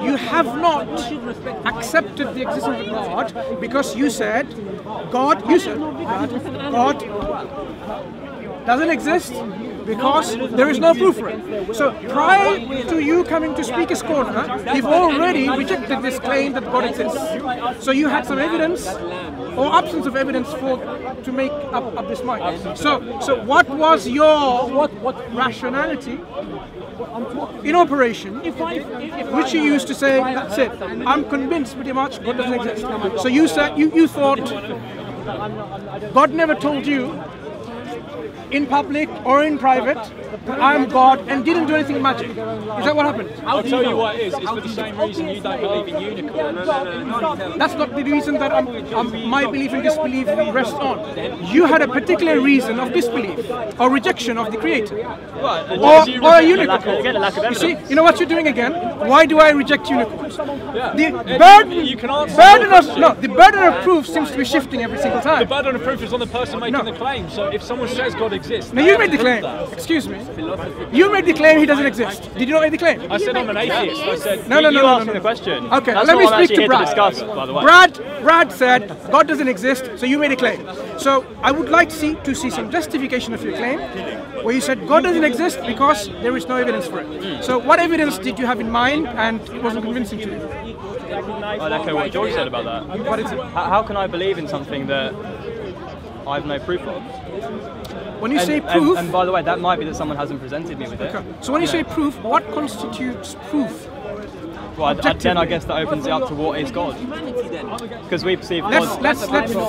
You have not accepted the existence of God because you said God doesn't exist because there is no proof for it. So prior to you coming to Speaker's Corner, you've already rejected this claim that God exists. So you had some evidence or absence of evidence to make up this mind. So what was your rationality in operation, which you used to say, that's it, I'm convinced pretty much God doesn't exist. So you said you thought God never told you in public or in private that I am God and didn't do anything magic. Is that what happened? I'll tell you what it is. It's for the same reason you don't believe in unicorns. That's not the reason that my belief and disbelief rest on. You had a particular reason of disbelief or rejection of the Creator. Or a unicorn. You see, you know what you're doing again? Why do I reject unicorns? The burden of proof seems to be shifting every single time. The burden of proof is on the person making the claim. So if someone says God exists... Now you made the claim. Excuse me. You made the claim he doesn't exist. Did you not make the claim? I said I'm an atheist. I said... No. The question. Okay, that's let me speak to Brad. Discuss, by the way. Brad said God doesn't exist, so you made a claim. So I would like to see some justification of your claim, where you said God doesn't exist because there is no evidence for it. So what evidence did you have in mind, and it wasn't convincing to you? I'd echo what George said about that. What is it? How can I believe in something that I have no proof of? When you say proof... And by the way, that might be that someone hasn't presented me with it. Okay. So when you say proof, what constitutes proof? Well, then I guess that opens it up to what is God. Because we perceive God... Let's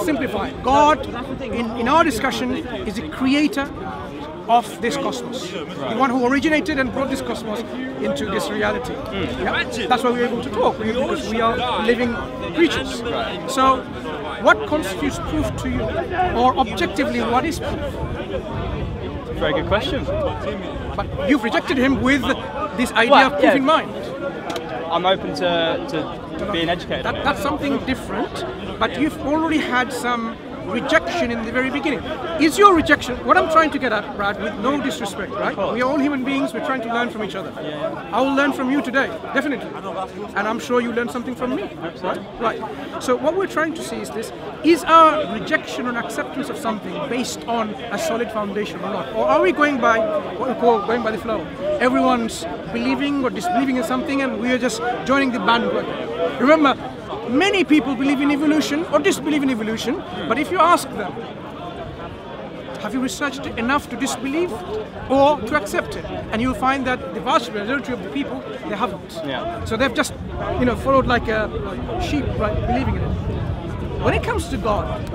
simplify. God, in our discussion, is the creator of this cosmos. Right. The one who originated and brought this cosmos into this reality. Yeah? That's why we're able to talk, because we are living creatures. Right. So, what constitutes proof to you? Or objectively, what is proof? Very good question. But you've rejected him with this idea of proof in mind. I'm open to being educated. That's something different, but you've already had some rejection in the very beginning. Is your rejection, what I'm trying to get at, Brad, with no disrespect, right? We are all human beings, we're trying to learn from each other. I will learn from you today, definitely. And I'm sure you learn something from me, right? Right. So what we're trying to see is this: is our rejection or acceptance of something based on a solid foundation or not? Or are we going by what we call going by the flow? Everyone's believing or disbelieving in something and we are just joining the bandwagon. Remember, many people believe in evolution or disbelieve in evolution, but if you ask them, have you researched it enough to disbelieve or to accept it? And you'll find that the vast majority of the people, they haven't. Yeah. So they've just, followed like a sheep, right, believing in it. When it comes to God,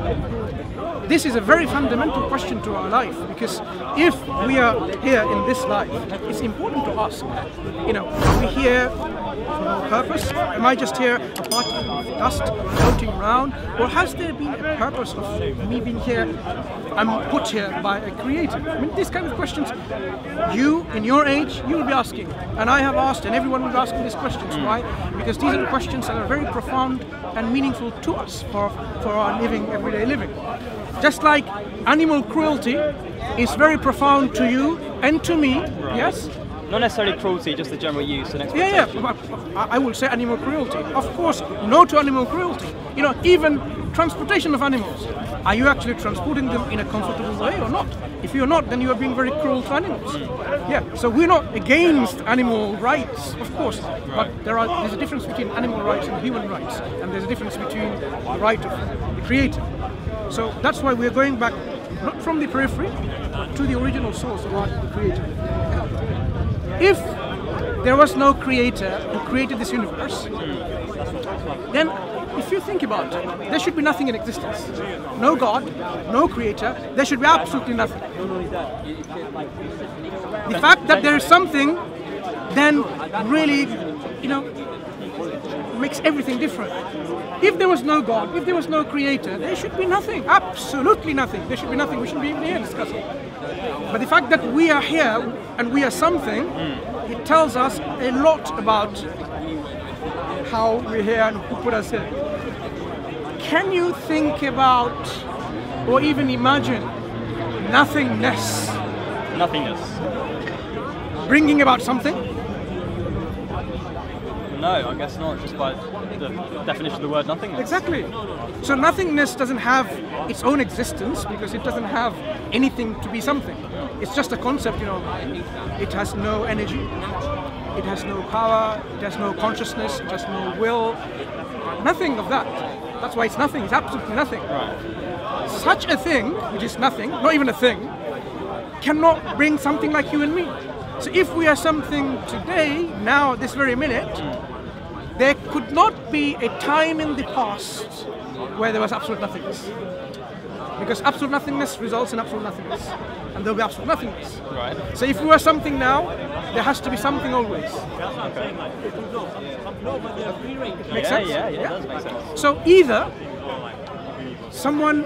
this is a very fundamental question to our life, because if we are here in this life, it's important to ask, are we here for no purpose? Am I just here a particle of dust floating around? Or has there been a purpose of me being here? I'm put here by a creator. I mean, these kind of questions, you, in your age, you will be asking. And I have asked, and everyone will be asking these questions. Why? Because these are the questions that are very profound and meaningful to us for our living, everyday living. Just like animal cruelty is very profound to you and to me, yes? Not necessarily cruelty, just the general use and exploitation. Yeah, I will say animal cruelty. Of course, no to animal cruelty. Even transportation of animals. Are you actually transporting them in a comfortable way or not? If you're not, then you are being very cruel to animals. Yeah, so we're not against animal rights, of course, but there's a difference between animal rights and human rights, and there's a difference between the right of the creator. So that's why we're going back, not from the periphery, but to the original source of what the creator. If there was no creator who created this universe, then if you think about it, there should be nothing in existence. No God, no creator, there should be absolutely nothing. The fact that there is something then really, makes everything different. If there was no God, if there was no creator, there should be nothing, absolutely nothing. There should be nothing, we shouldn't be even here discussing. But the fact that we are here and we are something, it tells us a lot about how we're here and who put us here. Can you think about or even imagine nothingness? Nothingness. Bringing about something? No, I guess not, just by the definition of the word nothingness. Exactly. So nothingness doesn't have its own existence because it doesn't have anything to be something. It's just a concept, you know. It has no energy, it has no power, it has no consciousness, it has no will, nothing of that. That's why it's nothing, it's absolutely nothing. Right. Such a thing, which is nothing, not even a thing, cannot bring something like you and me. So if we are something today, now, this very minute, there could not be a time in the past where there was absolute nothingness. Because absolute nothingness results in absolute nothingness. And there will be absolute nothingness. Right. So if we are something now, there has to be something always. Okay. Makes sense? Yeah, it does make sense. So either someone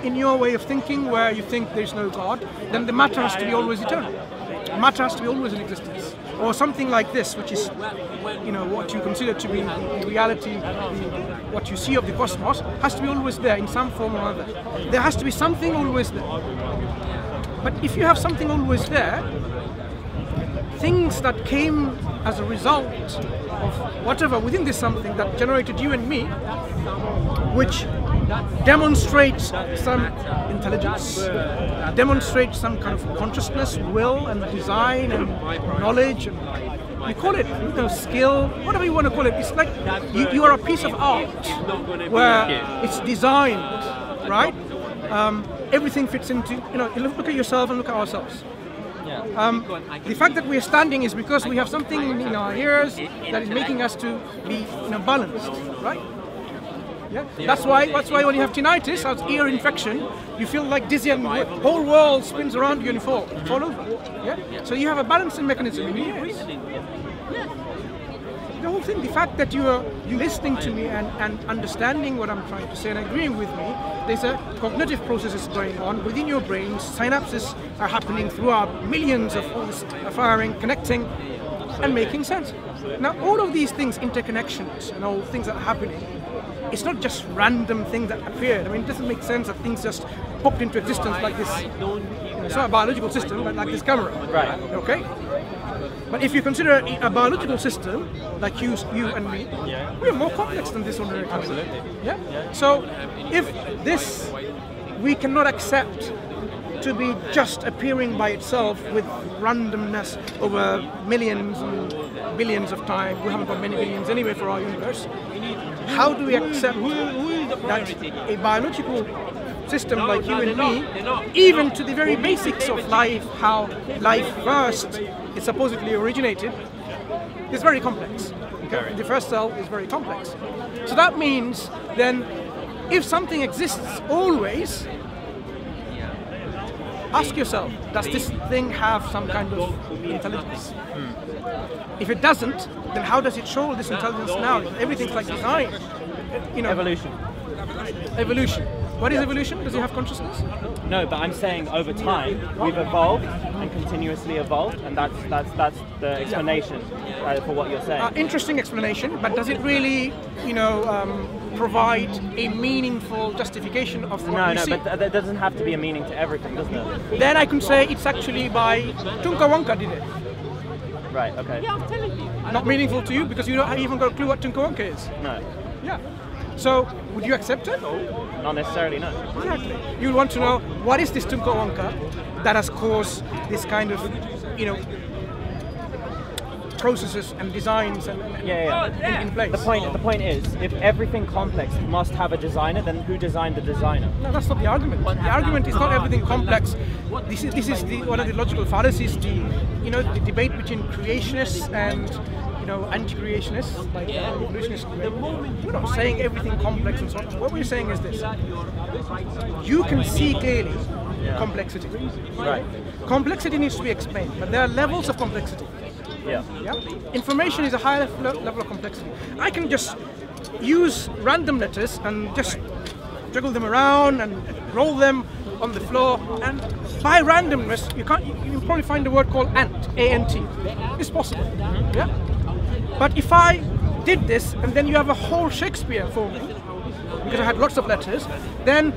in your way of thinking where you think there's no God, then the matter has to be always eternal. Matter has to be always in existence. Or something like this, which is, you know, what you consider to be the reality, what you see of the cosmos, has to be always there in some form or other. There has to be something always there. But if you have something always there, things that came as a result of whatever within this something that generated you and me, which demonstrates some intelligence, demonstrates some kind of consciousness, will and design and knowledge, and you call it, you know, skill, whatever you want to call it. It's like you are a piece of art where it's designed, right? Everything fits into, you know, look at yourself and look at ourselves. The fact that we are standing is because we have something in our ears that is making us to be, you know, balanced, right? Yeah. That's why when you have tinnitus, or ear infection, you feel like dizzy and the whole world spins around you and you fall over. Yeah. So you have a balancing mechanism in your ears. The whole thing, the fact that you are listening to me and understanding what I'm trying to say and agreeing with me, there's a cognitive processes going on within your brain. Synapses are happening throughout, millions of all this firing, connecting, and making sense. Now, all of these things, interconnections and all things that are happening, it's not just random things that appeared. I mean, it doesn't make sense that things just popped into existence like this. It's not a biological system, but like this camera. Right. Okay? But if you consider a biological system, like you and me, we are more complex than this ordinary camera. Absolutely. Yeah? So, if this we cannot accept to be just appearing by itself with randomness over millions and billions of time, we haven't got many billions anyway for our universe, how do we accept that a biological system like you and me, even to the very basics of life, how life first is supposedly originated, is very complex. Okay? The first cell is very complex. So that means then, if something exists always, ask yourself, does this thing have some kind of intelligence? If it doesn't, then how does it show this intelligence now? Everything's like design. You know, Evolution. Evolution. What is evolution? Does it have consciousness? No, but I'm saying over time we've evolved and continuously evolved, and that's the explanation for what you're saying. Interesting explanation, but does it really, you know, provide a meaningful justification of what we see? But there doesn't have to be a meaning to everything, doesn't it? Then I can say it's actually by Tunka Wonka did it. Right. Okay. Not meaningful to you because you don't even got a clue what Tunka Wonka is. No. Yeah. So, would you accept it? Not necessarily. No. Exactly. You would want to know what is this Tunka Wonka that has caused this kind of, you know, processes and designs and in place. The point is, if everything complex must have a designer, then who designed the designer? No, that's not the argument. The argument is not everything complex. This is one of the logical fallacies. The debate between creationists and anti-creationists, like evolutionists. We're not saying everything complex and so on. What we're saying is this: you can see clearly complexity. Right. Complexity needs to be explained, but there are levels of complexity. Yeah. Information is a higher level of complexity. I can just use random letters and just juggle them around and roll them on the floor, and by randomness, you can probably find a word called ant, A-N-T. It's possible. Yeah. But if I did this, and then you have a whole Shakespeare for me, because I had lots of letters, then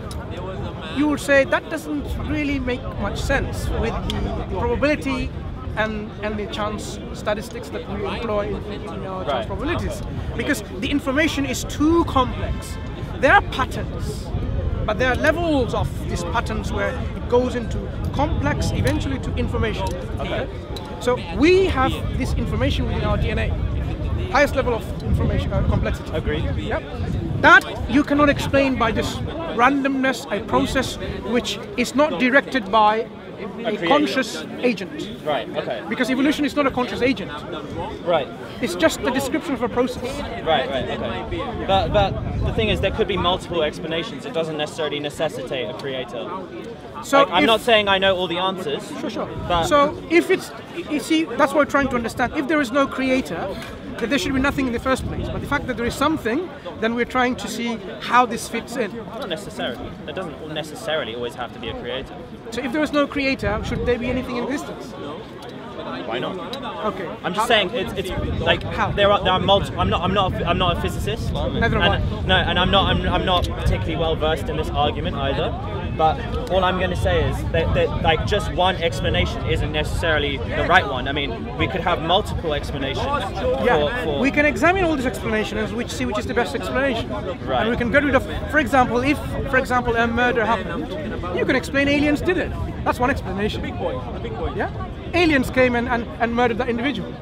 you would say that doesn't really make much sense with the probability and the chance statistics that we employ in our chance probabilities. Because the information is too complex. There are patterns, but there are levels of these patterns where it goes into complex, eventually to information. Okay. So we have this information within our DNA, highest level of information complexity. Agreed. Yep. That you cannot explain by just randomness, a process which is not directed by a conscious agent. Right, okay. Because evolution is not a conscious agent. Right. It's just the description of a process. Right, okay. But the thing is, there could be multiple explanations. It doesn't necessarily necessitate a creator. So I'm not saying I know all the answers. Sure. But so if it's, you see, that's what we're trying to understand. If there is no creator, then there should be nothing in the first place. But the fact that there is something, then we're trying to see how this fits in. Not necessarily. There doesn't necessarily always have to be a creator. So if there is no creator, should there be anything in existence? Why not? Okay. I'm just saying it's like How? there are multiple. I'm not a physicist. Neither am I. No, and I'm not particularly well versed in this argument either. But all I'm going to say is that like just one explanation isn't necessarily the right one. I mean, we could have multiple explanations. Yeah, we can examine all these explanations and see which is the best explanation. Right. And we can get rid of, for example, if, a murder happened, you can explain aliens did it. That's one explanation. Yeah? Aliens came and murdered that individual.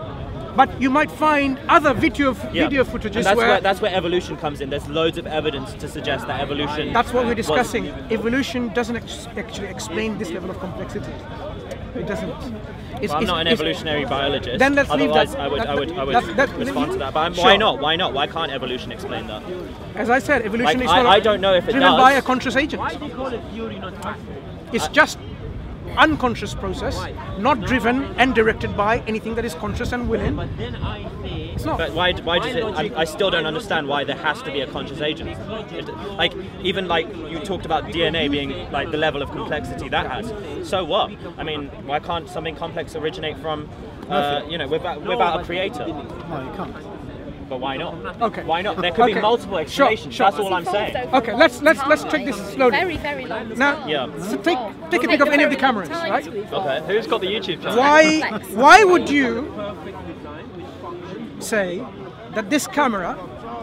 But you might find other video footages and that's where evolution comes in. There's loads of evidence to suggest that evolution. That's what we're discussing. Evolution doesn't actually explain this level of complexity. It doesn't. I'm not an evolutionary biologist. Then let's leave that. Otherwise, I would respond to that. But Sure. why not? Why not? Why can't evolution explain that? As I said, evolution Like, is not I don't know if it driven does. by a conscious agent. It's just unconscious process, not driven and directed by anything that is conscious and willing. It's not. But why does it? I still don't understand why there has to be a conscious agent. Like even like you talked about DNA being like the level of complexity that has. So what? I mean, why can't something complex originate from without a creator? No, you can't. But why not? Okay. Why not? There could be multiple explanations. Sure. That's all I'm saying. Okay, let's check this slowly. Very, very long. Now, Yeah. so take a pic of any of the cameras, right? Okay. Who's got the YouTube channel? Why would you say that this camera,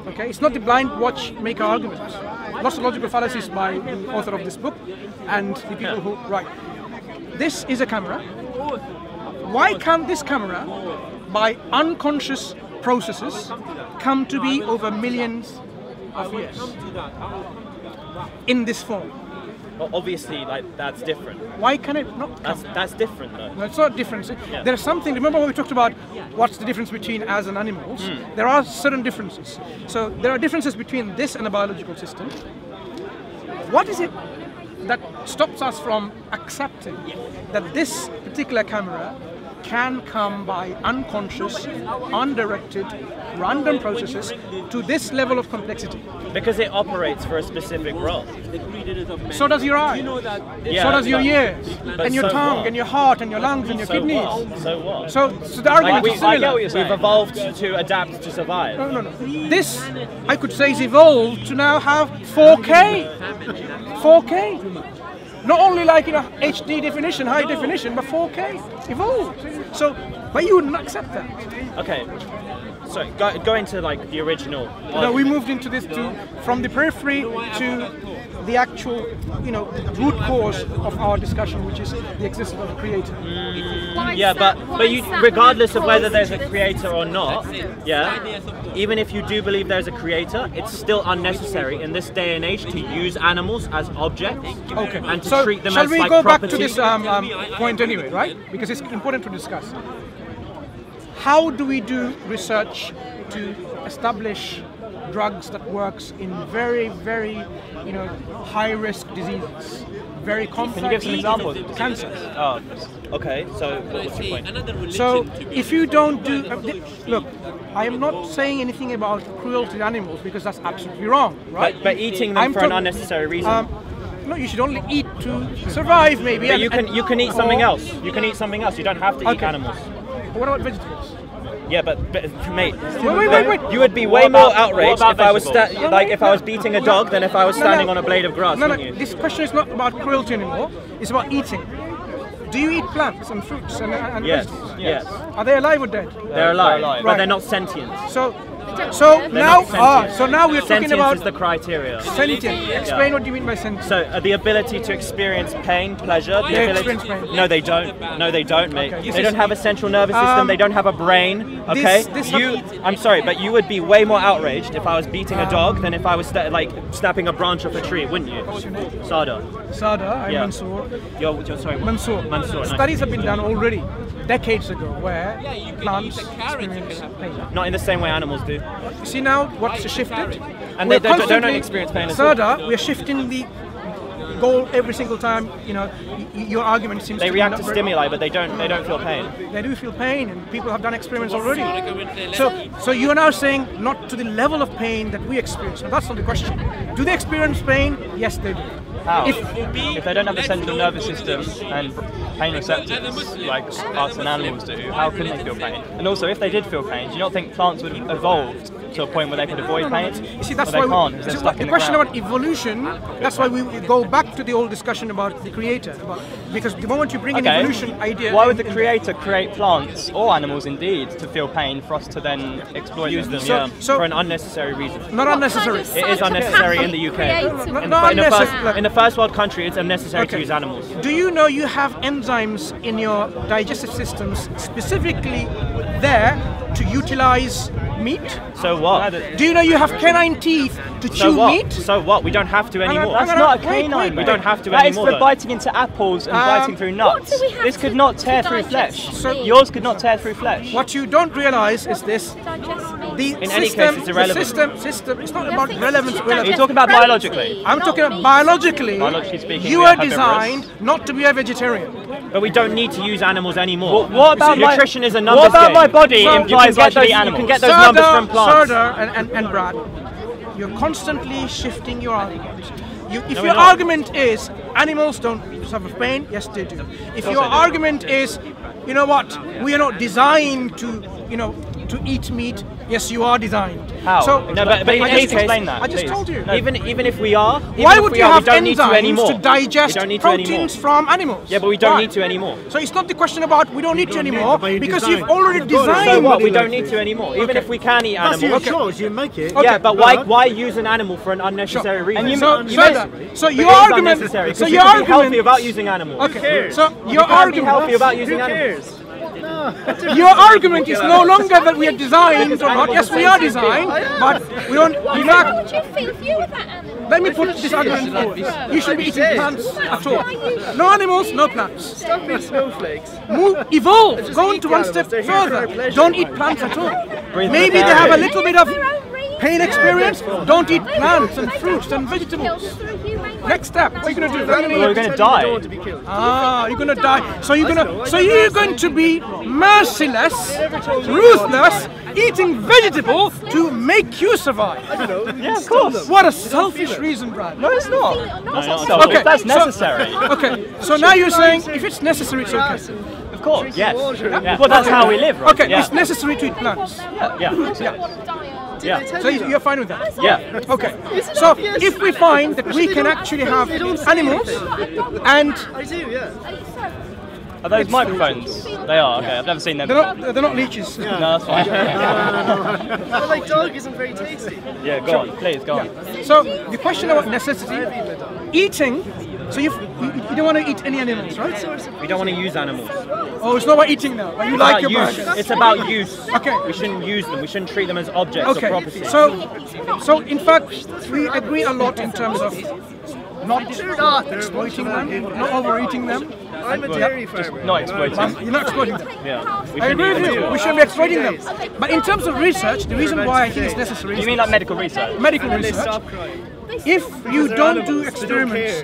okay, it's not the blind watchmaker argument. Lots of logical fallacies by the author of this book and the people who write. This is a camera. Why can't this camera, by unconscious processes, come to be over millions of years in this form? Well, obviously, like that's different. Why can it not come? That's different though. No, it's not different. There's something, remember when we talked about what's the difference between us and animals? There are certain differences. So there are differences between this and a biological system. What is it that stops us from accepting that this particular camera can come by unconscious, undirected, random processes to this level of complexity? Because it operates for a specific role. So does your eye. Yeah, So does your ears, but and your so tongue, what? and your heart, and your lungs, and your So kidnees. what? So what? So the argument is I similar. get what you're saying. We've evolved to adapt to survive. No. This, I could say, is evolved to now have 4K. 4K. Not only like HD definition, high definition, but 4K. Evolved. So, but you wouldn't accept that. Okay. Sorry, going to like the original. No, we moved into this from the periphery to the actual, root cause of our discussion, which is the existence of a creator. Yeah, but you, regardless of whether there's a creator or not, even if you do believe there's a creator, it's still unnecessary in this day and age to use animals as objects Okay. and to So treat them shall as we like go property. back to this point anyway, right? Because it's important to discuss. How do we do research to establish drugs that works in very, very, high-risk diseases, very complex? Can you give some examples? Cancers. Oh, okay. So what's your point? So if you don't do, look, I am not saying anything about cruelty to animals because that's absolutely wrong, right? But eating them for an unnecessary reason. No, you should only eat to survive, maybe. But you can eat something else. You can eat something else. You don't have to eat animals. What about vegetables? Yeah, but mate, Wait. you would be way more outraged if I was if I was beating a dog than if I was standing on a blade of grass, No, wouldn't you? this question is not about cruelty anymore. It's about eating. Do you eat plants and fruits and Yes. vegetables? Yes. Are they alive or dead? They're alive, but Right. they're not sentient. So now we're talking Sentience about is the criteria. sentient. Explain what you mean by sentient. So the ability to experience pain, pleasure. The They ability. experience pain. No, they don't. No, they don't, mate. Okay. They don't have a central nervous system. They don't have a brain. Okay. I'm sorry, but you would be way more outraged if I was beating a dog than if I was like snapping a branch off a tree, wouldn't you? What's your name? Sada. I'm Yeah. Mansur. You're sorry. Mansur. Nice. Studies have been done already, decades ago, where plants experience pain. Not in the same way animals do. You see now what's shifted? And We're they don't constantly- experience pain at all. Sada, we're shifting the goal every single time. You know, your argument seems They to be react not to very- stimuli, but they don't feel pain. They do feel pain, and people have done experiments already. So you are now saying not to the level of pain that we experience. Now that's not the question. Do they experience pain? Yes, they do. How? If they don't have a central nervous system and pain receptors like us and animals do, how can they feel pain? And also, if they did feel pain, do you not think plants would have evolved to a point where they could avoid pain? You see, that's or why they can't, because they're stuck the in the question ground. about evolution. That's why we go back to the old discussion about the creator. Because the moment you bring an evolution idea, why would the creator create plants or animals indeed to feel pain for us to then exploit Use them, So- for an unnecessary reason. Not unnecessary. It is unnecessary in the UK. Not unnecessary. In the first world country, it's unnecessary to use animals. Do you know you have enzymes in your digestive systems specifically there to utilize meat? So what? Do you know you have canine teeth to So chew what? meat? So what? We don't have to anymore. That's not a canine, We mate. don't have to That is anymore. for though. biting into apples and biting through nuts. do we have This could to- not to tear through digest flesh. meat? Yours could not tear through flesh. What you don't realize is this: the In any system, case, it's irrelevant. System. It's not about relevance. Are you talking about biologically? I'm talking about biologically. Biologically speaking, You we are are herbivorous. designed not to be a vegetarian. But we don't need to use animals anymore. What about my nutrition is a numbers What about game. my body So- implies You I can should get eat those- animals? you can get those numbers from plants. Sardar and Brad, you're constantly shifting your argument. If No, your we're not. argument is animals don't suffer pain, yes they do. If your argument is, you know what, we are not designed to, to eat meat, yes you are designed. How? So, No, but in I any just case, explain that. I just please. told you. No, even if we are, Why would you have we don't need to enzymes anymore. to digest we don't need to anymore. proteins from animals? Yeah, but we don't Why? need to anymore. So it's not the question about we don't need to anymore but you because design. you've already So designed. what? We don't need to anymore. Even if we can eat That's your animals. choice, you make it. Yeah, but why use an animal for an unnecessary reason? And you So, you Sardar, so But your it is argument. unnecessary, So 'cause your you can be healthy argument. without using animals. Okay. So You your can't be healthy argument. without using animals. Your argument is no longer that we are designed or not. Yes, we are designed, but we don't. In How would fact, you feel if you were that animal? let me put this argument forward. You should be eating plants at all. No animals, no plants. Stop eating snowflakes. Evolve. Go into one step further. Don't eat plants at all. Maybe they have a little bit of pain experience. Don't eat plants and fruits and vegetables. Next step. What are you gonna do? Well, we're going to die. You're gonna die. So you're going to be merciless, ruthless, eating vegetable to make you survive. Yeah, of course. What a selfish reason, Brad. No, it's not. No, It's not okay, selfish. okay, That's so- necessary. Okay, so now you're saying if it's necessary, it's okay. Of course. Yes. Yeah. Well, that's how we live, right? Okay, Yeah. it's necessary to eat plants. Yeah. Yeah. So you're fine with that? Yeah. Okay. So if we find that we can actually have animals and I do, yeah. Are those microphones? They are. Okay, I've never seen them. they're not leeches. No, that's fine. But like dog isn't very tasty. Yeah, go on, please, go on. So the question about necessity, eating. So you don't want to eat any animals, right? We don't want to use animals. Oh, it's not about eating now. But you like your use. burgers. It's about use. Okay. We shouldn't use them. We shouldn't treat them as objects Okay. or property. So in fact, we agree a lot in terms of not exploiting them, not overeating them. I'm a dairy farmer. Not exploiting. You're not exploiting them. yeah. We I shouldn't agree use with them. you. We shouldn't be exploiting them. But in terms of research, the reason why I think it's necessary You is mean like medical research? medical And they research. stop crying. If you don't do animals, they don't experiments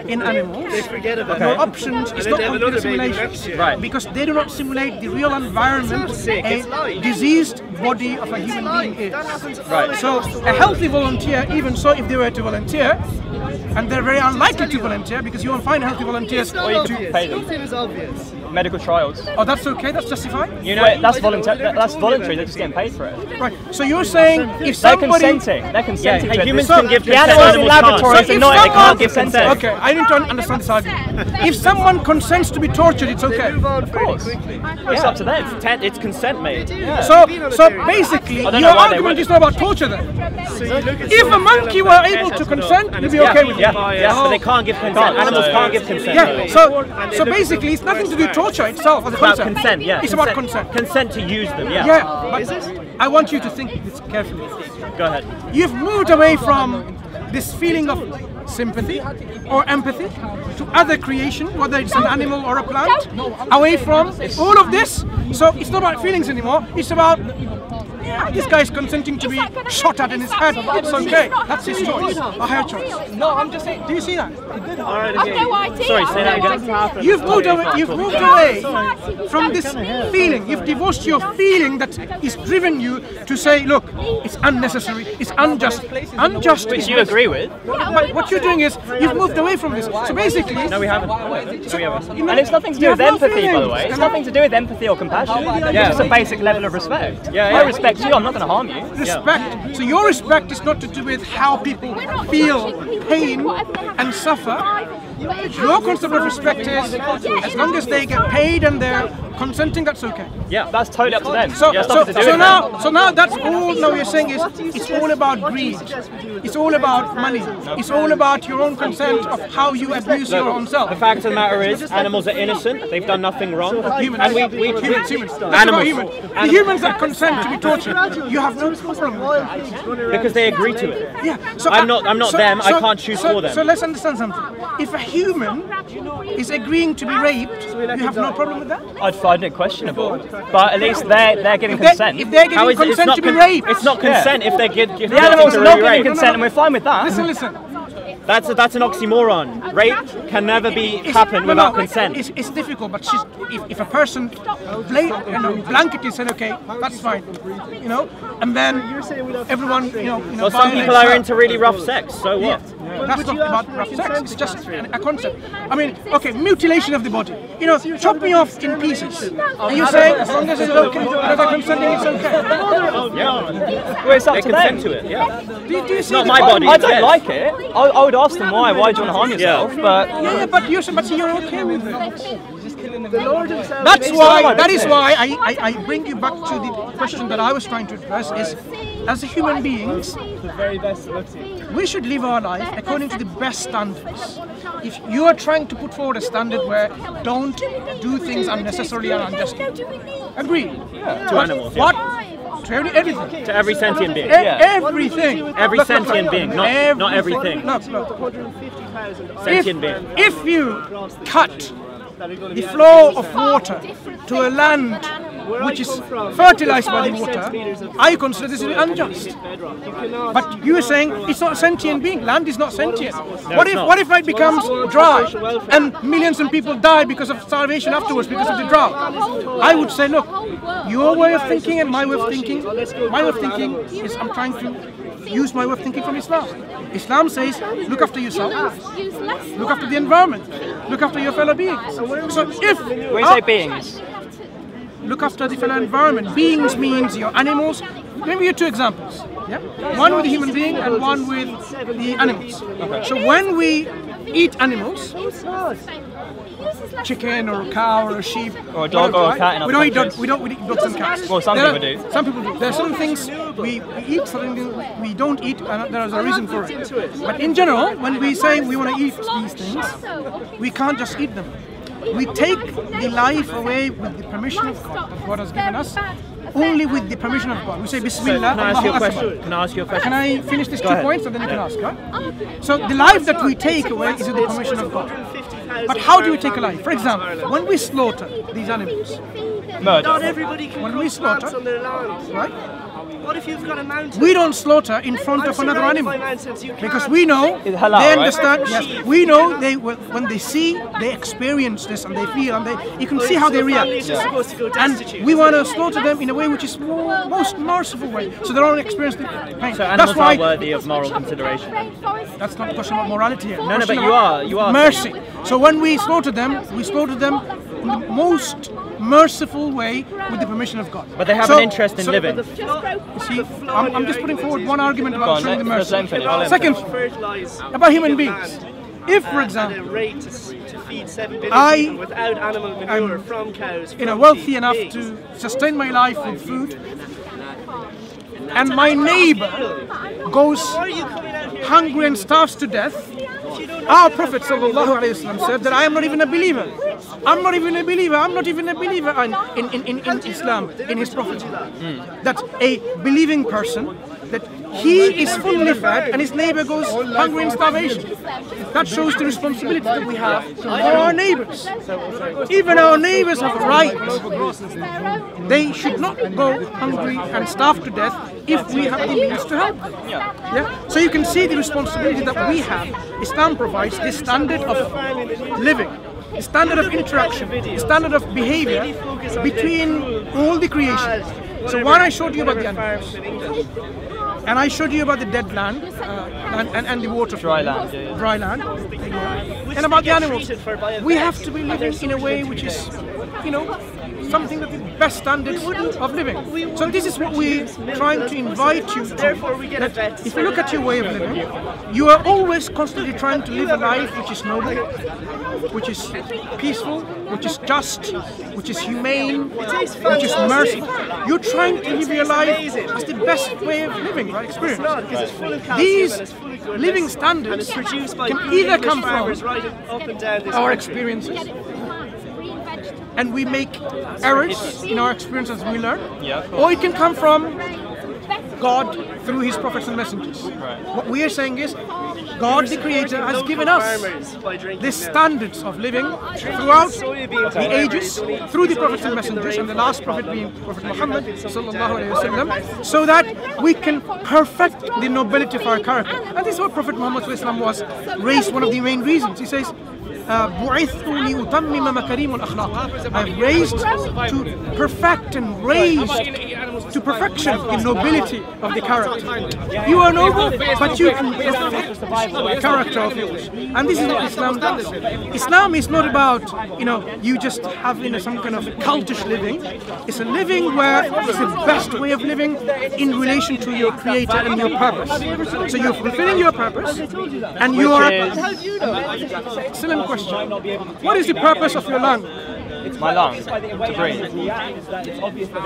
in animals, They forget about your it. options is then not they have computer another baby simulation. next year. Right. Because they do not simulate the real environment sick, it's a life. diseased body of a human being is. That happens all Right. the So time. a healthy volunteer, even so if they were to volunteer, and they're very unlikely to volunteer because you won't find healthy volunteers It's not to obvious. pay them. Nothing is obvious. medical trials. Oh, that's okay. That's justified. You know, Wait, that's voluntary. That's voluntary. They're just getting paid for it. Right. So you're saying if They're somebody consenting. They're consenting. Yeah, to it. humans So can give the consent, animals in animals can't. laboratories So are if not. They can't someone- give consent. Okay, I need to understand this argument. If someone consents to be tortured, it's okay. Of course. It's up to them. It's consent, mate. So basically, I don't your know why they argument would. is not about torture then. If a monkey were able to consent, you'd be okay with it. Yeah, but they can't give consent. Animals can't give consent. Yeah. So basically, it's nothing to do with torture itself as a It's about concept. consent, yeah. It's about consent. Consent to use them, yeah. Yeah. But I want you to think this carefully. Go ahead. You've moved away from this feeling of sympathy or empathy to other creation, whether it's an animal or a plant, away from all of this. So it's not about feelings anymore. It's about, yeah, this guy's consenting to be shot at in his head. It's okay. That's his choice, or her choice. No, I'm just saying. Do you see that? I've no idea. Sorry, say that again. You've moved away from this feeling. You've divorced your feeling that is driven you to say, look, it's unnecessary, it's unjust. Unjust. Which you agree with. But what you're doing is you've moved away from this. So basically, No, we haven't. And it's nothing to do You with have no empathy, by the feelings. way. It's nothing to do with empathy or compassion. Yeah. It's just a basic level of respect. Yeah. I respect you. I'm not going to harm you. respect. So your respect is not to do with how people feel pain and suffer. Your concept of respect is as long as they get paid and they're consenting, that's okay. Yeah. That's totally up to them. So, Yeah, it's nothing to do with them. so now that's all. Now you're saying is it's all about greed. It's all about money. It's all about your own consent of how you abuse your own self. The fact of the matter is, animals are innocent. They've done nothing wrong. Humans. And Humans. That's about Animals. humans. The humans that consent to be tortured, you have no problem with that. Because they agree to it. Yeah. So I'm not them, I can't choose for them. So let's understand something. If a human is agreeing to be raped, you have no problem with that? I'd find it questionable. But at least they're giving consent. If they're How giving is it? It's consent not to be raped, It's not consent if they get. The animals are not giving consent, and we're fine with that. listen. That's an oxymoron. Rape can never happen without consent. It's difficult, but if a person blanketly said, okay, that's fine, and then everyone, Well, some people are into really rough sex. So what? That's not about rough sex. It's just a concept. I mean, okay, mutilation of the body. Chop me off in pieces. And you say as long as it's okay, as I'm consenting, it's okay. Yeah. Well, it's up They to consent them. to it. Yeah. Do you It's see not the my point? body. I don't Yes. like it. I would ask them why. Why do you want to harm yourself? But Yeah, but you're okay with it. why- That is why I bring you back to the question that I was trying to address is, as human beings, we should live our life according to the best standards. If you are trying to put forward a standard where don't do things unnecessarily and unjustly, agree. To animals. What? To everything. To every sentient being. Everything. Every sentient being, not everything. No. Sentient being. If you cut the flow of water to a land which is fertilized by the water, I consider this to be unjust. But you are saying it's not a sentient being. Land is not sentient. What if it becomes dry and millions of people die because of starvation afterwards because of the drought? I would say, look, your way of thinking and my way of thinking. My way of thinking is I'm trying to use my way of thinking from Islam. Islam says, look after yourself, look after the environment, look after your fellow beings. So if when you say beings, look after the fellow environment, beings means your animals. Let me give you two examples. Yeah? One with the human being and one with the animals. So when we eat animals, chicken or a cow or a sheep Or a dog or a cat in our we don't eat countries. we don't eat dogs and cats. Well, some people do. Some people do. There are some things we eat, some things we don't eat, and there is a reason for it. But in general, when we say we want to eat these things, we can't just eat them. We take the life away with the permission of God that God has given us, only with the permission of God. We say Bismillah. Can I ask you a Allahu question? Akbar. Can I ask you a question? Can I finish these 2 ahead. points and then you can ask, right? So the life that we take away is with the permission of God. But how do we take a life? For example, when we slaughter these animals, murder. Not everybody can When grow we slaughter- plants on their land. right? What if you've got a mountain? We don't slaughter in front I'm of another surrounded animal. by mountains, you Because can't. we know, It's halal, they right? understand, yes, we know when they see, they experience this and they feel, and you can see how they react. Families are supposed to go And destitute. we want to slaughter them in a way which is most merciful way, so they don't experience the pain. So That's animals why are worthy of moral consideration. that's not a question about morality here. No, Question but about you are. mercy. So when we slaughter them in the most merciful way with the permission of God. But they have an interest in living. See, I'm just putting forward one argument about showing the mercy. Second, fertilize about human beings. If, for example, rate to feed 7 billion people without animal manure from cows, wealthy enough to sustain my life with food, and my neighbor goes hungry and starves to death, our Prophet ﷺ said that I am not even a believer. I'm not even a believer. I'm not even a believer in Islam, in his Prophet. That a believing person, that he is fully fed and his neighbor goes hungry in starvation. That shows the responsibility that we have for our neighbors. Even our neighbors have a right. They should not go hungry and starve to death if we have the means to help them. Yeah? So you can see the responsibility that we have. Islam provides this standard of living, the standard of interaction, the standard of behavior between all the creation. So when I showed you about the animals, and I showed you about the dead land and the water, Dry land, dry land, and about the animals, we have to be living in a way which is, something that the best standards of living. So this is what we're trying to invite you to. That if you look at your way of living, you are always constantly trying to live a life which is noble, which is peaceful, which is just, which is humane, which is merciful. You're trying to live your life as the best way of living, right? Experience. These living standards can either come from our experiences, and we make errors in our experience as we learn, or it can come from God through His prophets and messengers. What we are saying is, God the Creator has given us the standards of living throughout the ages, through the prophets and messengers, and the last prophet being Prophet Muhammad ﷺ, so that we can perfect the nobility of our character. And this is what Prophet Muhammad ﷺ was raised, one of the main reasons. He says, I'm raised to perfect and raised to perfection the nobility of the character. You are noble, but you can perfect the character of yours. And this is what Islam does. Islam is not about, you just have some kind of cultish living. It's a living where it's the best way of living in relation to your Creator and your purpose. So you're fulfilling your purpose, and you are. Excellent question. What is the purpose of your lung? My lungs, to breathe.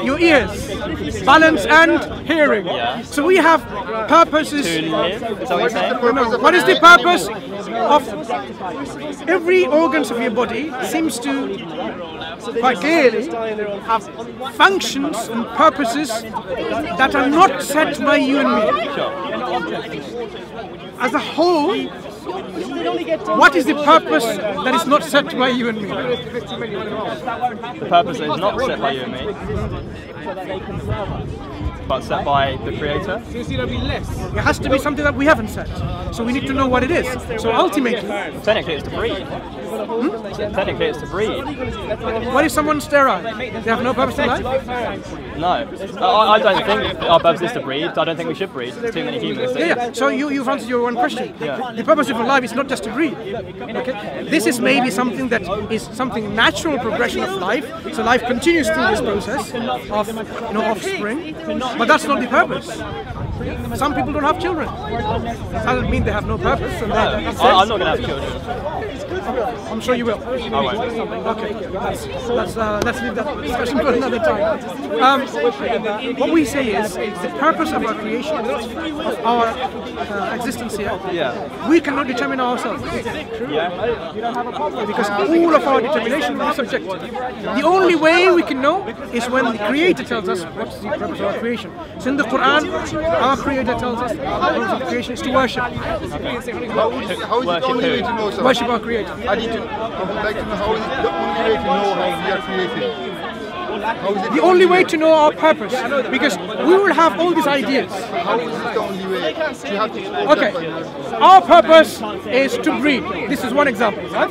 Your ears, balance and hearing. So we have purposes. To live? Is that what you're saying? No. What is the purpose of every organs of your body seems to quite clearly have functions and purposes that are not set by you and me. As a whole, what is the purpose that is not set by you and me? The purpose is not set by you and me, but set by the Creator. It has to be something that we haven't set. So we need to know what it is. So ultimately, Technically it's to breathe. Technically it's to breathe. what if someone's sterile? They have no purpose in life? No. I don't think our purpose is to breathe. I don't think we should breathe. There's too many humans. Yeah. So you've answered your one question. The purpose of your life is not just to breathe. Okay. This is maybe something that is something natural progression of life. So life continues through this process of offspring, but that's not the purpose. Some people don't have children. That doesn't mean they have no purpose. And I'm not going to have children. I'm sure you will. I won't. Okay, let's leave that discussion for another time. What we say is the purpose of our creation, of our existence here. We cannot determine ourselves. Because all of our determination is subjective. The only way we can know is when the Creator tells us what's the purpose of our creation. So in the Quran, our Creator tells us the purpose of creation is to worship. How is it only way to know something? Worship our Creator. I need to like to know how is the only way to know how we are created. How is it The only way to know our purpose, because we will have all these ideas. How is it the only way? Do you have to Okay, our purpose is to breathe. This is one example. Right?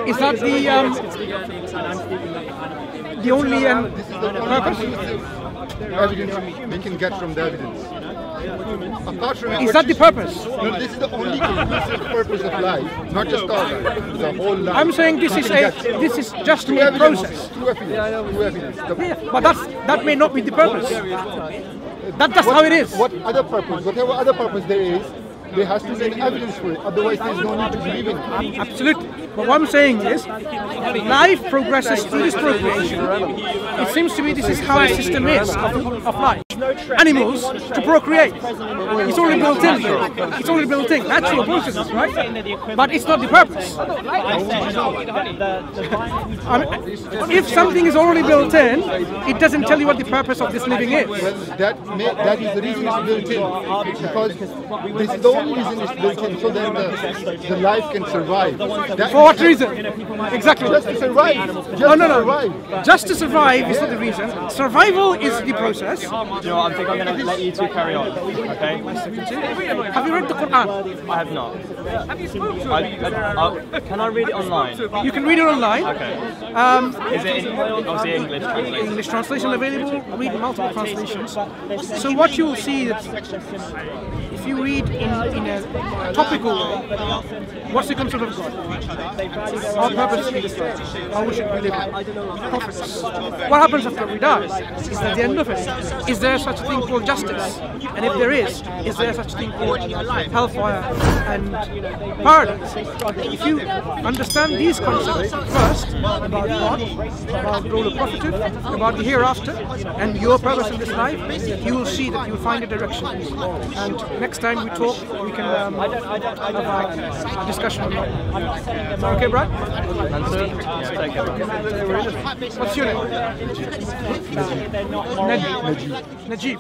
Is that the only purpose? evidence we can get from the evidence? Apart from Is that the purpose? No, this is the only conclusive purpose of life, not just our life, the whole life. I'm saying this is just a process. True evidence. But that may not be the purpose. That's how it is. What other purpose? Whatever other purpose there is, there has to be an evidence for it. Otherwise, there's no need to believe in it. Absolutely. But what I'm saying is, life progresses through this procreation. It seems to me this is how the system is of life. Animals to procreate. It's already built in. It's already built in. Natural processes, right? But it's not the purpose. If something is already built in, it doesn't tell you what the purpose of this living is. Well, that is the reason it's built in. Because this is the only reason it's built in, so that the life can survive. For what reason? Exactly. Just to survive. No. Just to survive is not the reason. Survival is the process. You know what, I think I'm going to let you two carry on, okay? Have you read the Quran? I have not. Can I read it online? You can read it online. Okay. Is it obviously English translation? English translation available. Read multiple translations. So what you will see is, if you read in a topical way, what's the concept of God? Our purpose is how we should be living. Prophets. What happens after we die? Is that the end of it? Is there such a thing called justice? And if there is there such a thing called hellfire and paradise? If you understand these concepts first, about God, about the role of prophethood, about the hereafter, and your purpose in this life, you will see that you will find a direction. And next time we talk, we can have a discussion on that. Okay, Brad? Mansur? Yeah, take it. What's your name? Najib. Najib.